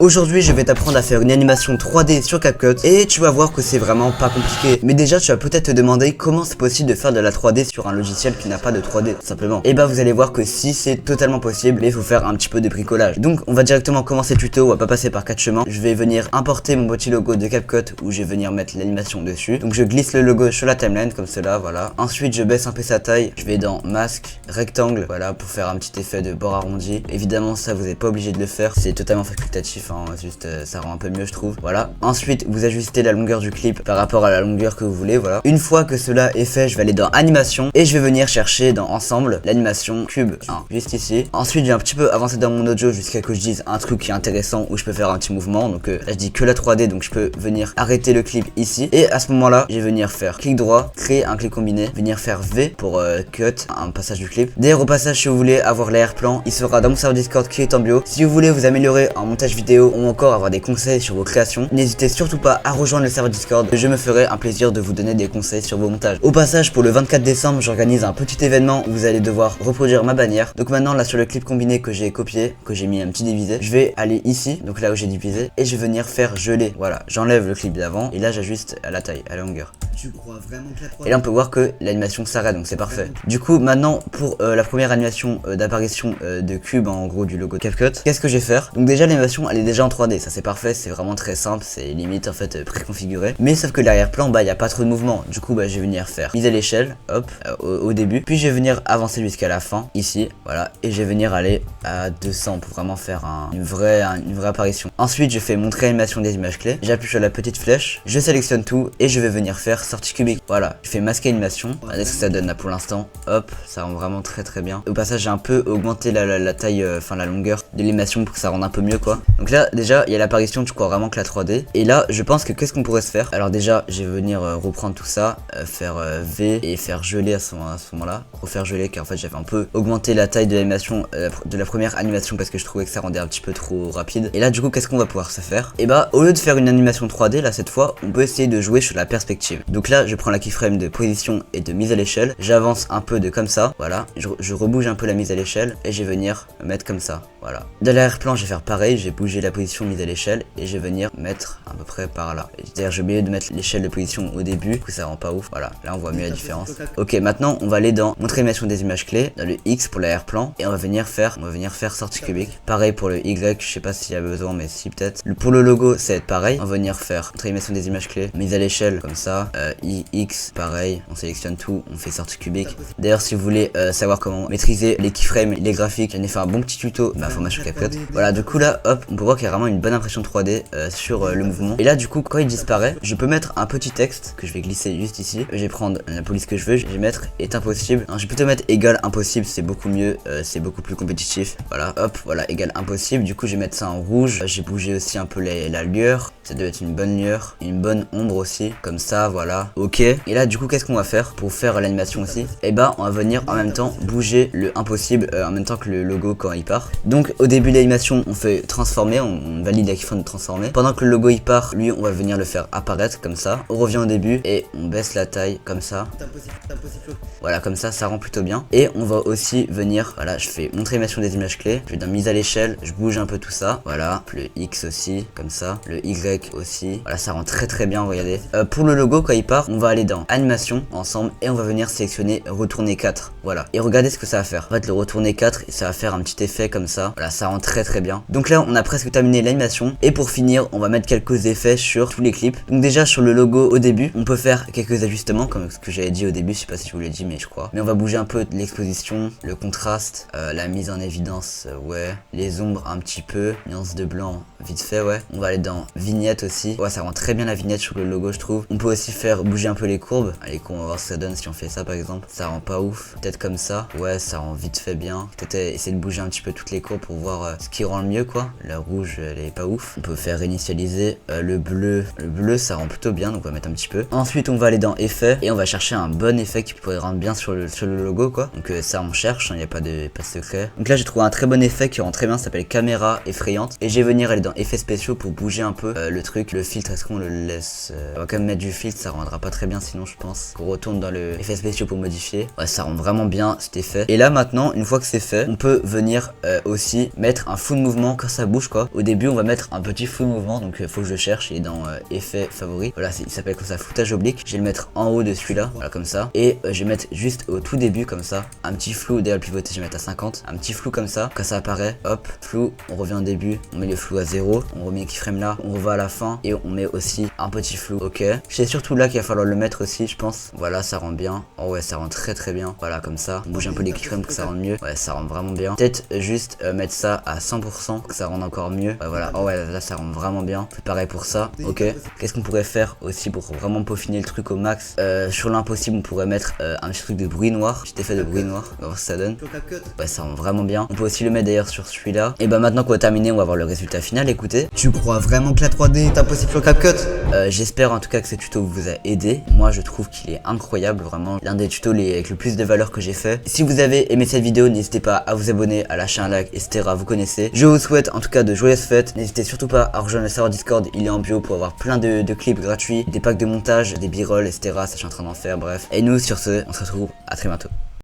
Aujourd'hui je vais t'apprendre à faire une animation 3D sur CapCut et tu vas voir que c'est vraiment pas compliqué. Mais déjà tu vas peut-être te demander comment c'est possible de faire de la 3D sur un logiciel qui n'a pas de 3D tout simplement. Et bah vous allez voir que si c'est totalement possible, mais il faut faire un petit peu de bricolage. Donc on va directement commencer le tuto, on va pas passer par 4 chemins. Je vais venir importer mon petit logo de CapCut où je vais venir mettre l'animation dessus. Donc je glisse le logo sur la timeline comme cela, voilà. Ensuite je baisse un peu sa taille, je vais dans masque, rectangle, voilà, pour faire un petit effet de bord arrondi. Évidemment ça vous n'êtes pas obligé de le faire, c'est totalement facultatif, hein, juste ça rend un peu mieux je trouve. Voilà. Ensuite vous ajustez la longueur du clip par rapport à la longueur que vous voulez, voilà. Une fois que cela est fait, je vais aller dans animation et je vais venir chercher dans ensemble l'animation cube 1, juste ici. Ensuite je vais un petit peu avancer dans mon audio jusqu'à que je dise un truc qui est intéressant où je peux faire un petit mouvement. Donc là je dis que la 3D, donc je peux venir arrêter le clip ici et à ce moment là je vais venir faire clic droit, créer un clip combiné, venir faire V pour cut un passage du clip. D'ailleurs au passage si vous voulez avoir l'arrière-plan, il sera dans mon serveur Discord qui est en bio. Si vous voulez vous améliorer en montage vidéo ou encore avoir des conseils sur vos créations, n'hésitez surtout pas à rejoindre le serveur Discord, je me ferai un plaisir de vous donner des conseils sur vos montages. Au passage pour le 24 décembre j'organise un petit événement où vous allez devoir reproduire ma bannière. Donc maintenant là sur le clip combiné que j'ai copié, que j'ai mis un petit divisé, je vais aller ici, donc là où j'ai divisé, et je vais venir faire geler. Voilà, j'enlève le clip d'avant et là j'ajuste à la taille, à la longueur. Tu crois vraiment que la 3D... Et là on peut voir que l'animation s'arrête, donc c'est parfait. Du coup maintenant pour la première animation d'apparition de cube en gros du logo CapCut, qu'est-ce que je vais faire? Donc déjà l'animation elle est déjà en 3D, ça c'est parfait, c'est vraiment très simple, c'est limite en fait préconfiguré. Mais sauf que l'arrière-plan bah il n'y a pas trop de mouvement, du coup bah je vais venir faire mise à l'échelle, hop, au début. Puis je vais venir avancer jusqu'à la fin, ici, voilà. Et je vais venir aller à 200 pour vraiment faire une vraie apparition. Ensuite je fais montrer animation des images clés, j'appuie sur la petite flèche, je sélectionne tout et je vais venir faire sortie cubique. Voilà, je fais masquer animation, regardez ce que ça donne là pour l'instant, hop, ça rend vraiment très bien. Au passage j'ai un peu augmenté la taille, enfin la longueur de l'animation pour que ça rende un peu mieux quoi. Donc là déjà il y a l'apparition, tu crois vraiment que la 3D. Et là je pense que qu'est-ce qu'on pourrait se faire? Alors déjà je vais venir reprendre tout ça, faire V et faire geler à ce moment là, refaire geler car en fait j'avais un peu augmenté la taille de l'animation de la première animation parce que je trouvais que ça rendait un petit peu trop rapide. Et là du coup qu'est-ce qu'on va pouvoir se faire? Et bah au lieu de faire une animation 3D là cette fois on peut essayer de jouer sur la perspective. Donc là je prends la keyframe de position et de mise à l'échelle, j'avance un peu de comme ça, voilà, je rebouge un peu la mise à l'échelle et je vais venir mettre comme ça, voilà. De l'arrière-plan je vais faire pareil, j'ai bougé la position mise à l'échelle et je vais venir mettre à peu près par là. C'est-à-dire j'ai oublié de mettre l'échelle de position au début, du coup ça rend pas ouf, voilà, là on voit mieux la différence. Ok maintenant on va aller dans montrer animation des images clés, dans le X pour l'arrière-plan et on va venir faire sortie cubique. Pareil pour le Y, je sais pas s'il y a besoin mais si peut-être. Pour le logo ça va être pareil, on va venir faire montrer animation des images clés, mise à l'échelle comme ça, X pareil, on sélectionne tout, on fait sortie cubique. D'ailleurs si vous voulez savoir comment maîtriser les keyframes, les graphiques, j'en ai fait un bon petit tuto ma formation CapCut. Voilà du coup là hop on peut voir qu'il y a vraiment une bonne impression 3D sur le mouvement. Et là du coup quand il disparaît je peux mettre un petit texte que je vais glisser juste ici. Je vais prendre la police que je veux, je vais mettre est impossible. Alors, je vais plutôt mettre égal impossible, c'est beaucoup mieux, c'est beaucoup plus compétitif. Voilà hop voilà égal impossible. Du coup je vais mettre ça en rouge. J'ai bougé aussi un peu la lueur, ça doit être une bonne lueur, une bonne ombre aussi comme ça, voilà. Ok, et là du coup qu'est-ce qu'on va faire pour faire l'animation aussi? Et bah on va venir en même temps bouger le impossible en même temps que le logo quand il part. Donc au début de l'animation on fait transformer, on valide la keyframe de transformer. Pendant que le logo il part, lui on va venir le faire apparaître comme ça. On revient au début et on baisse la taille comme ça. Voilà comme ça rend plutôt bien. Et on va aussi venir, voilà je fais montrer animation des images clés, je vais dans mise à l'échelle, je bouge un peu tout ça, voilà, le X aussi comme ça, le Y aussi, voilà ça rend très bien, regardez. Pour le logo quand il part, on va aller dans animation ensemble et on va venir sélectionner retourner 4, voilà. Et regardez ce que ça va faire, en fait le retourner 4 et ça va faire un petit effet comme ça, voilà ça rend très bien. Donc là on a presque terminé l'animation et pour finir on va mettre quelques effets sur tous les clips. Donc déjà sur le logo au début on peut faire quelques ajustements comme ce que j'avais dit au début, je sais pas si je vous l'ai dit mais je crois. Mais on va bouger un peu l'exposition, le contraste, la mise en évidence, ouais, les ombres un petit peu, nuance de blanc vite fait, ouais. On va aller dans vignette aussi, ouais ça rend très bien la vignette sur le logo je trouve. On peut aussi faire bouger un peu les courbes, allez on va voir ce que ça donne si on fait ça par exemple. Ça rend pas ouf, peut-être comme ça, ouais ça rend vite fait bien. Peut-être essayer de bouger un petit peu toutes les courbes pour voir ce qui rend le mieux quoi. La rouge elle est pas ouf. On peut faire réinitialiser le bleu ça rend plutôt bien donc on va mettre un petit peu. Ensuite on va aller dans effet et on va chercher un bon effet qui pourrait rendre bien sur le logo quoi. Donc ça on cherche, il n'y a pas de secret. Donc là j'ai trouvé un très bon effet qui rend très bien, ça s'appelle caméra effrayante. Et je vais venir aller dans effets spéciaux pour bouger un peu le truc, le filtre, est-ce qu'on le laisse on va quand même mettre du filtre, ça rendra pas très bien sinon je pense. On retourne dans le effet spéciaux pour modifier. Ouais ça rend vraiment bien cet effet. Et là maintenant une fois que c'est fait, on peut venir aussi aussi mettre un flou de mouvement quand ça bouge quoi. Au début on va mettre un petit flou de mouvement, donc faut que je le cherche, il est dans effet favori. Voilà, il s'appelle comme ça, floutage oblique. Je vais le mettre en haut de celui-là, voilà comme ça. Et je vais mettre juste au tout début comme ça, un petit flou, d'ailleurs le pivoter je vais mettre à 50, un petit flou comme ça, quand ça apparaît, hop, flou, on revient au début, on met le flou à 0, on remet le keyframe là, on va à la fin et on met aussi un petit flou, ok. C'est surtout là qu'il va falloir le mettre aussi je pense. Voilà, ça rend bien, oh ouais ça rend très bien, voilà comme ça. On bouge un peu les keyframes pour que ça rende mieux, ouais ça rend vraiment bien. Peut-être juste mettre ça à 100% que ça rende encore mieux, ouais, voilà, oh ouais là ça rend vraiment bien. C'est pareil pour ça, ok. Qu'est-ce qu'on pourrait faire aussi pour vraiment peaufiner le truc au max? Sur l'impossible on pourrait mettre un petit truc de bruit noir, petit effet de bruit noir, on va voir ce que ça donne. Ouais ça rend vraiment bien. On peut aussi le mettre d'ailleurs sur celui-là. Et bah maintenant qu'on a terminé on va voir le résultat final, écoutez. Tu crois vraiment que la 3D est impossible sur CapCut? J'espère en tout cas que ce tuto vous a aidé. Moi je trouve qu'il est incroyable, vraiment l'un des tutos avec le plus de valeur que j'ai fait. Si vous avez aimé cette vidéo, n'hésitez pas à vous abonner, à lâcher un like, etc. Vous connaissez. Je vous souhaite en tout cas de joyeuses fêtes. N'hésitez surtout pas à rejoindre le serveur Discord, il est en bio pour avoir plein de clips gratuits, des packs de montage, des b-rolls, etc. Ça je suis en train d'en faire, bref. Et nous sur ce, on se retrouve à très bientôt.